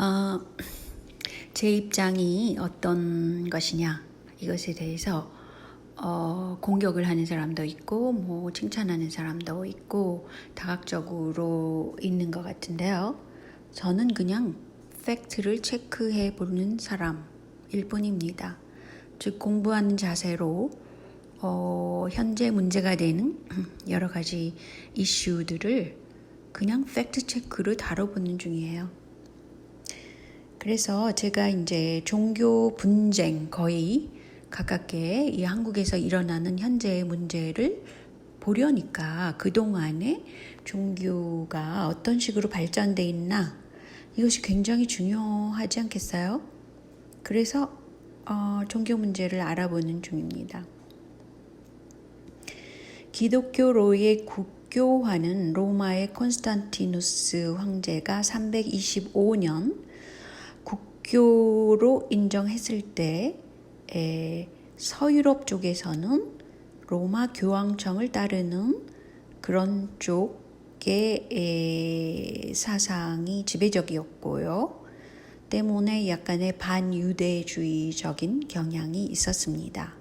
어, 제 입장이 어떤 것이냐 이것에 대해서 공격을 하는 사람도 있고 뭐 칭찬하는 사람도 있고 다각적으로 있는 것 같은데요. 저는 그냥 팩트를 체크해 보는 사람일 뿐입니다. 즉 공부하는 자세로 현재 문제가 되는 여러 가지 이슈들을 그냥 팩트 체크를 다뤄보는 중이에요. 그래서 제가 이제 종교 분쟁 거의 가깝게 이 한국에서 일어나는 현재의 문제를 보려니까 그동안에 종교가 어떤 식으로 발전돼 있나 이것이 굉장히 중요하지 않겠어요? 그래서 종교 문제를 알아보는 중입니다. 기독교로의 국교화는 로마의 콘스탄티누스 황제가 325년 국교로 인정했을 때 서유럽 쪽에서는 로마 교황청을 따르는 그런 쪽의 사상이 지배적이었고요. 때문에 약간의 반유대주의적인 경향이 있었습니다.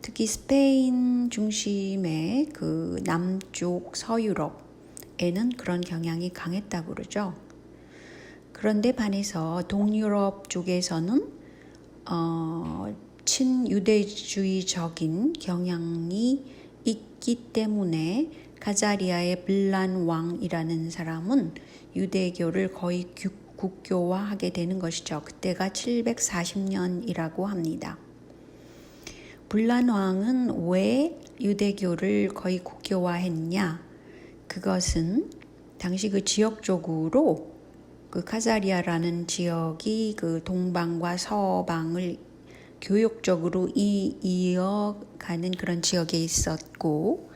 특히 스페인 중심의 그 남쪽 서유럽에는 그런 경향이 강했다고 그러죠. 그런데 반해서 동유럽 쪽에서는 친유대주의적인 경향이 있기 때문에 가자리아의 블란 왕이라는 사람은 유대교를 거의 국교화하게 되는 것이죠. 그때가 740년이라고 합니다. 블란 왕은 왜 유대교를 거의 국교화했냐? 그것은 당시 그 지역적으로 그 카자리아라는 지역이 그 동방과 서방을 교역적으로 이어가는 그런 지역에 있었고,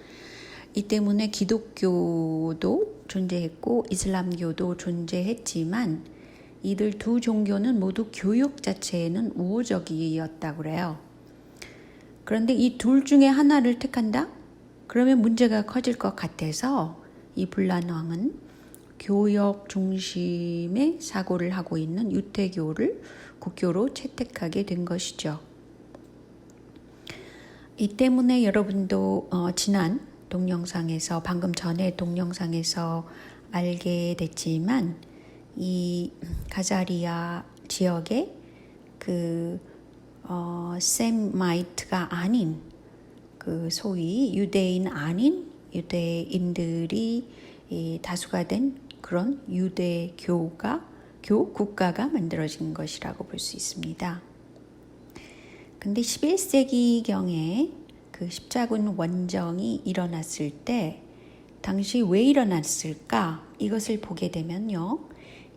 이 때문에 기독교도 존재했고 이슬람교도 존재했지만 이들 두 종교는 모두 교역 자체에는 우호적이었다고 그래요. 그런데 이 둘 중에 하나를 택한다? 그러면 문제가 커질 것 같아서 이 블란 왕은 교역 중심의 사고를 하고 있는 유태교를 국교로 채택하게 된 것이죠. 이 때문에 여러분도 지난 동영상에서 방금 전에 동영상에서 알게 됐지만 이 가자리아 지역에 그 세마이트가 아닌 그 소위 유대인 아닌 유대인들이 다수가 된 그런 국가가 만들어진 것이라고 볼 수 있습니다. 근데 11세기경에 그 십자군 원정이 일어났을 때 당시 왜 일어났을까? 이것을 보게 되면요.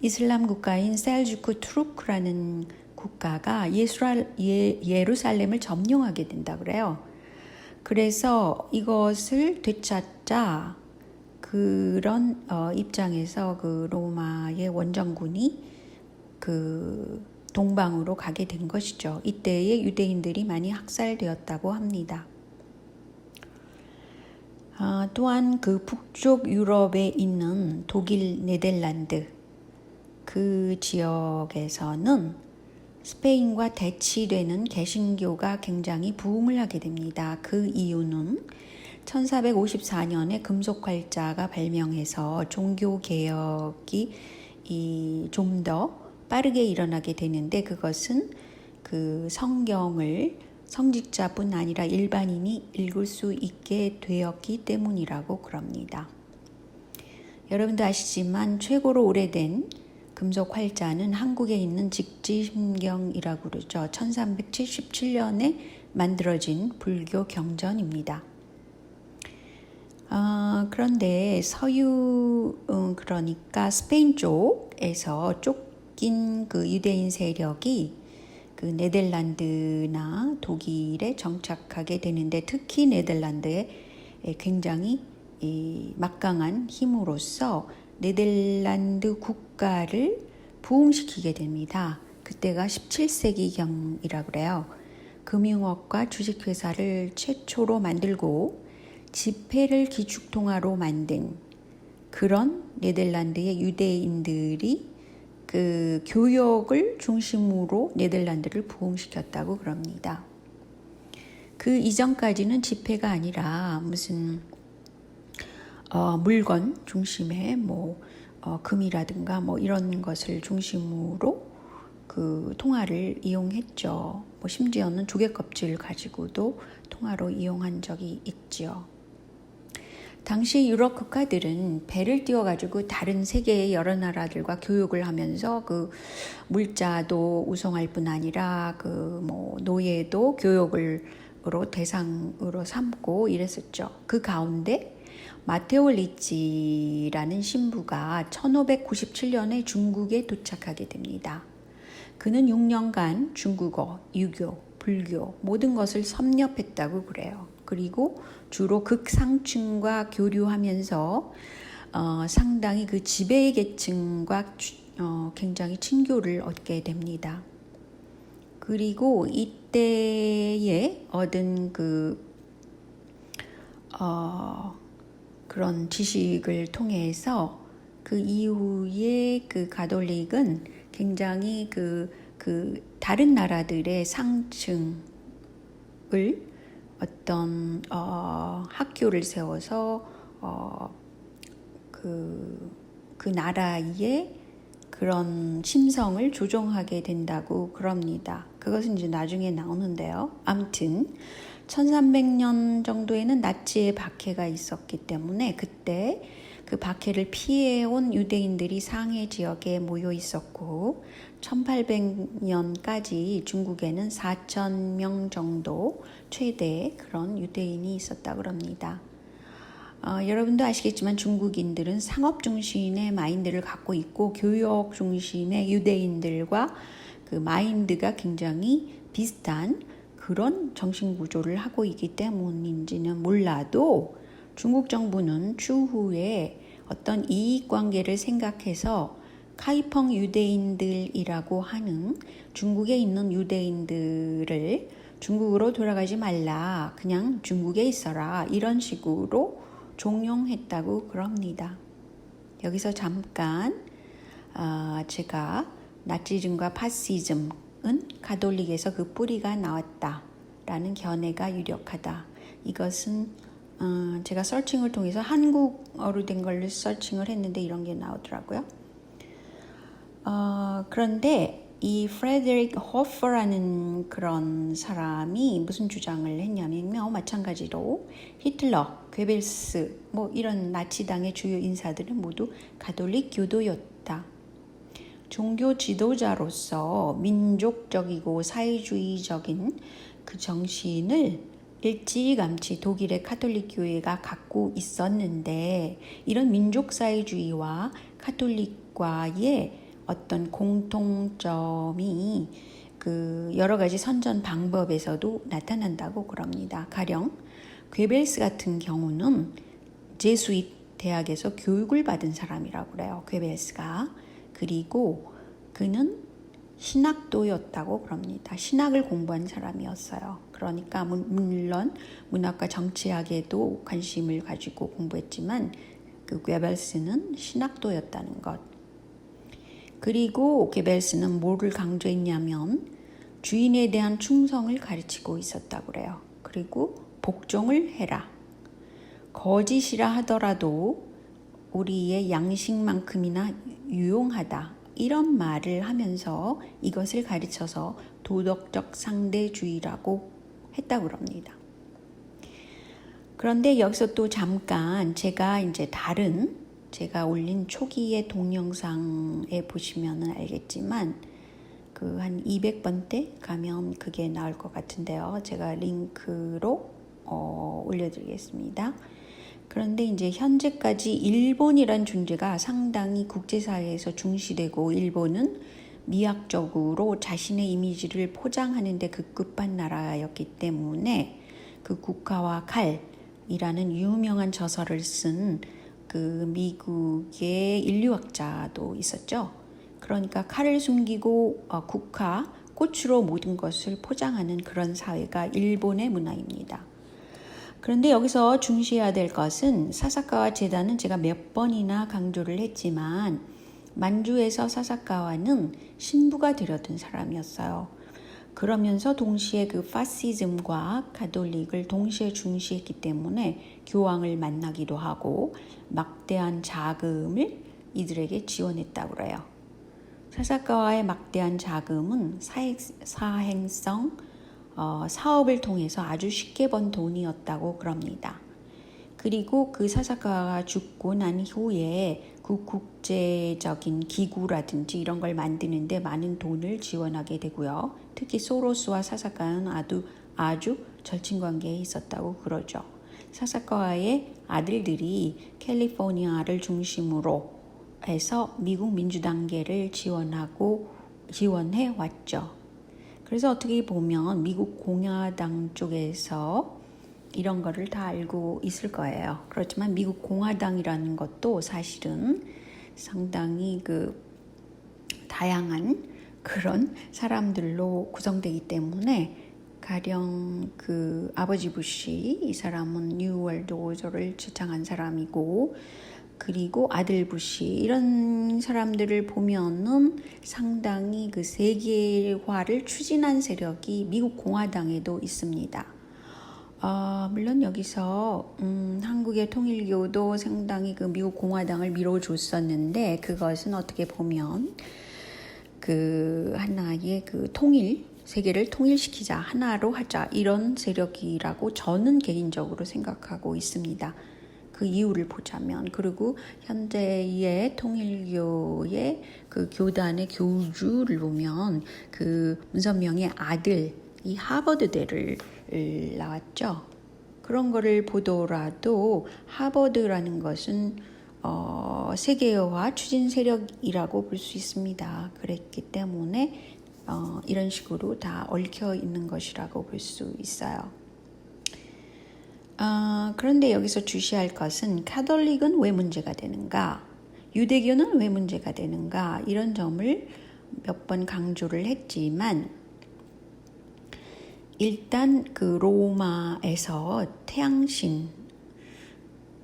이슬람 국가인 셀주크 투르크라는 국가가 예루살렘을 점령하게 된다 그래요. 그래서 이것을 되찾자 그런 입장에서 그 로마의 원정군이 그 동방으로 가게 된 것이죠. 이때에 유대인들이 많이 학살되었다고 합니다. 또한 그 북쪽 유럽에 있는 독일, 네덜란드 그 지역에서는 스페인과 대치되는 개신교가 굉장히 부흥을 하게 됩니다. 그 이유는 1454년에 금속활자가 발명해서 종교개혁이 좀 더 빠르게 일어나게 되는데 그것은 그 성경을 성직자뿐 아니라 일반인이 읽을 수 있게 되었기 때문이라고 그럽니다. 여러분도 아시지만 최고로 오래된 금속 활자는 한국에 있는 직지심경이라고 그러죠. 1377년에 만들어진 불교 경전입니다. 그런데 그러니까 스페인 쪽에서 쫓긴 그 유대인 세력이 그 네덜란드나 독일에 정착하게 되는데 특히 네덜란드에 굉장히 막강한 힘으로써 네덜란드 국가를 부흥시키게 됩니다. 그때가 17세기경이라고 그래요. 금융업과 주식회사를 최초로 만들고 지폐를 기축통화로 만든 그런 네덜란드의 유대인들이 그 교역을 중심으로 네덜란드를 부흥시켰다고 그럽니다. 그 이전까지는 지폐가 아니라 무슨 물건 중심의 금이라든가 이런 것을 중심으로 그 통화를 이용했죠. 심지어는 조개 껍질 가지고도 통화로 이용한 적이 있죠. 당시 유럽 국가들은 배를 띄워가지고 다른 세계의 여러 나라들과 교육을 하면서 그 물자도 우송할 뿐 아니라 그 노예도 교육으로 대상으로 삼고 이랬었죠. 그 가운데 마테오 리치라는 신부가 1597년에 중국에 도착하게 됩니다. 그는 6년간 중국어, 유교, 불교 모든 것을 섭렵했다고 그래요. 그리고 주로 극상층과 교류하면서 상당히 그 지배 계층과 굉장히 친교를 얻게 됩니다. 그리고 이때에 얻은 그런 지식을 통해서 그 이후에 그 가톨릭은 굉장히 그 다른 나라들의 상층을 어떤 학교를 세워서 그 나라의 그런 심성을 조종하게 된다고 그럽니다. 그것은 이제 나중에 나오는데요. 아무튼 1300년 정도에는 나치의 박해가 있었기 때문에 그때 그 박해를 피해온 유대인들이 상해 지역에 모여 있었고 1800년까지 중국에는 4,000명 정도 최대 그런 유대인이 있었다고 합니다. 여러분도 아시겠지만 중국인들은 상업 중심의 마인드를 갖고 있고 교역 중심의 유대인들과 그 마인드가 굉장히 비슷한 그런 정신 구조를 하고 있기 때문인지는 몰라도 중국 정부는 추후에 어떤 이익관계를 생각해서 카이펑 유대인들이라고 하는 중국에 있는 유대인들을 중국으로 돌아가지 말라, 그냥 중국에 있어라 이런 식으로 종용했다고 그럽니다. 여기서 잠깐 제가 나치즘과 파시즘은 가톨릭에서 그 뿌리가 나왔다라는 견해가 유력하다. 이것은 제가 서칭을 통해서 한국어로 된 걸로 서칭을 했는데 이런 게 나오더라고요. 그런데 이 프레데릭 호퍼라는 그런 사람이 무슨 주장을 했냐면요. 마찬가지로 히틀러, 괴벨스 이런 나치당의 주요 인사들은 모두 가톨릭 교도였다. 종교 지도자로서 민족적이고 사회주의적인 그 정신을 일찌감치 독일의 가톨릭 교회가 갖고 있었는데 이런 민족사회주의와 가톨릭과의 어떤 공통점이 그 여러 가지 선전 방법에서도 나타난다고 그럽니다. 가령 괴벨스 같은 경우는 제수잇 대학에서 교육을 받은 사람이라고 그래요. 괴벨스가. 그리고 그는 신학도였다고 그럽니다. 신학을 공부한 사람이었어요. 그러니까 물론 문학과 정치학에도 관심을 가지고 공부했지만 그 괴벨스는 신학도였다는 것. 그리고 괴벨스는 뭐를 강조했냐면 주인에 대한 충성을 가르치고 있었다고 그래요. 그리고 복종을 해라. 거짓이라 하더라도 우리의 양식만큼이나 유용하다. 이런 말을 하면서 이것을 가르쳐서 도덕적 상대주의라고 했다고 합니다. 그런데 여기서 또 잠깐 제가 올린 초기의 동영상에 보시면 알겠지만 그 한 200번대 가면 그게 나올 것 같은데요. 제가 링크로 올려드리겠습니다. 그런데 이제 현재까지 일본이란 존재가 상당히 국제사회에서 중시되고 일본은 미학적으로 자신의 이미지를 포장하는 데 급급한 나라였기 때문에 그 국화와 칼이라는 유명한 저서를 쓴 그 미국의 인류학자도 있었죠. 그러니까 칼을 숨기고 국화, 꽃으로 모든 것을 포장하는 그런 사회가 일본의 문화입니다. 그런데 여기서 중시해야 될 것은 사사카와 제다는 제가 몇 번이나 강조를 했지만 만주에서 사사카와는 신부가 되려던 사람이었어요. 그러면서 동시에 그 파시즘과 가톨릭을 동시에 중시했기 때문에 교황을 만나기도 하고 막대한 자금을 이들에게 지원했다고 그래요. 사사카와의 막대한 자금은 사행성 사업을 통해서 아주 쉽게 번 돈이었다고 그럽니다. 그리고 그 사사카와가 죽고 난 후에 그 국제적인 기구라든지 이런 걸 만드는데 많은 돈을 지원하게 되고요. 특히 소로스와 사사카와는 아주 절친 관계에 있었다고 그러죠. 사사카와의 아들들이 캘리포니아를 중심으로 해서 미국 민주당계를 지원해 왔죠. 그래서 어떻게 보면 미국 공화당 쪽에서 이런 거를 다 알고 있을 거예요. 그렇지만 미국 공화당이라는 것도 사실은 상당히 그 다양한 그런 사람들로 구성되기 때문에 가령 그 아버지 부시 이 사람은 뉴 월드 오더를 주창한 사람이고 그리고 아들 부시 이런 사람들을 보면은 상당히 그 세계화를 추진한 세력이 미국 공화당에도 있습니다. 물론 여기서 한국의 통일교도 상당히 그 미국 공화당을 밀어줬었는데 그것은 어떻게 보면 그 하나의 그 세계를 통일시키자 하나로 하자 이런 세력이라고 저는 개인적으로 생각하고 있습니다. 그 이유를 보자면 그리고 현재의 통일교의 그 교단의 교주를 보면 그 문선명의 아들 이 하버드대를 나왔죠. 그런 거를 보더라도 하버드라는 것은 세계화 추진 세력이라고 볼 수 있습니다. 그랬기 때문에 이런 식으로 다 얽혀 있는 것이라고 볼 수 있어요. 그런데 여기서 주시할 것은 가톨릭은 왜 문제가 되는가? 유대교는 왜 문제가 되는가? 이런 점을 몇 번 강조를 했지만 일단 그 로마에서 태양신인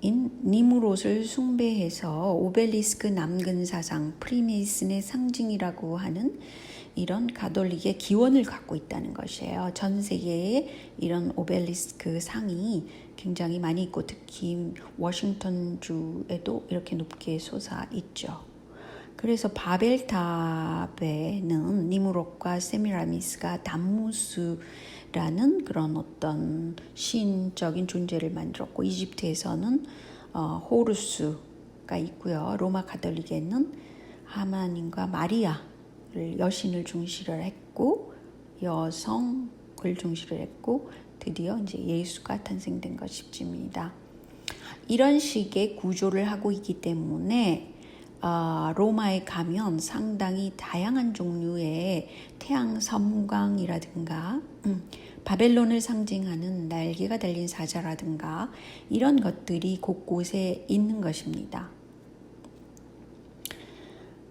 니무롯을 숭배해서 오벨리스크 남근 사상 프리메이슨의 상징이라고 하는 이런 가톨릭의 기원을 갖고 있다는 것이에요. 전 세계에 이런 오벨리스크 상이 굉장히 많이 있고 특히 워싱턴주에도 이렇게 높게 솟아 있죠. 그래서 바벨탑에는 니무롯과 세미라미스가 담무스라는 그런 어떤 시인적인 존재를 만들었고 이집트에서는 호루스가 있고요. 로마 가톨릭에는 하나님과 마리아를 여신을 중시를 했고 여성을 중시를 했고 드디어 이제 예수가 탄생된 것입니다. 이런 식의 구조를 하고 있기 때문에 로마에 가면 상당히 다양한 종류의 태양 섬광이라든가 바벨론을 상징하는 날개가 달린 사자라든가 이런 것들이 곳곳에 있는 것입니다.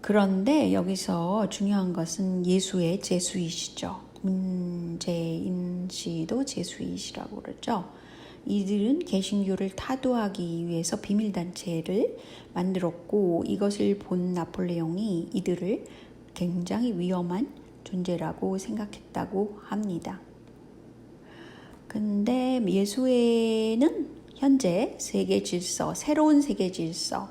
그런데 여기서 중요한 것은 예수의 제수이시죠. 문재인 씨도 제수이시라고 그러죠. 이들은 개신교를 타도하기 위해서 비밀단체를 만들었고 이것을 본 나폴레옹이 이들을 굉장히 위험한 존재라고 생각했다고 합니다. 근데 예수회는 현재 세계 질서, 새로운 세계 질서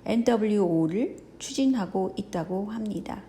NWO를 추진하고 있다고 합니다.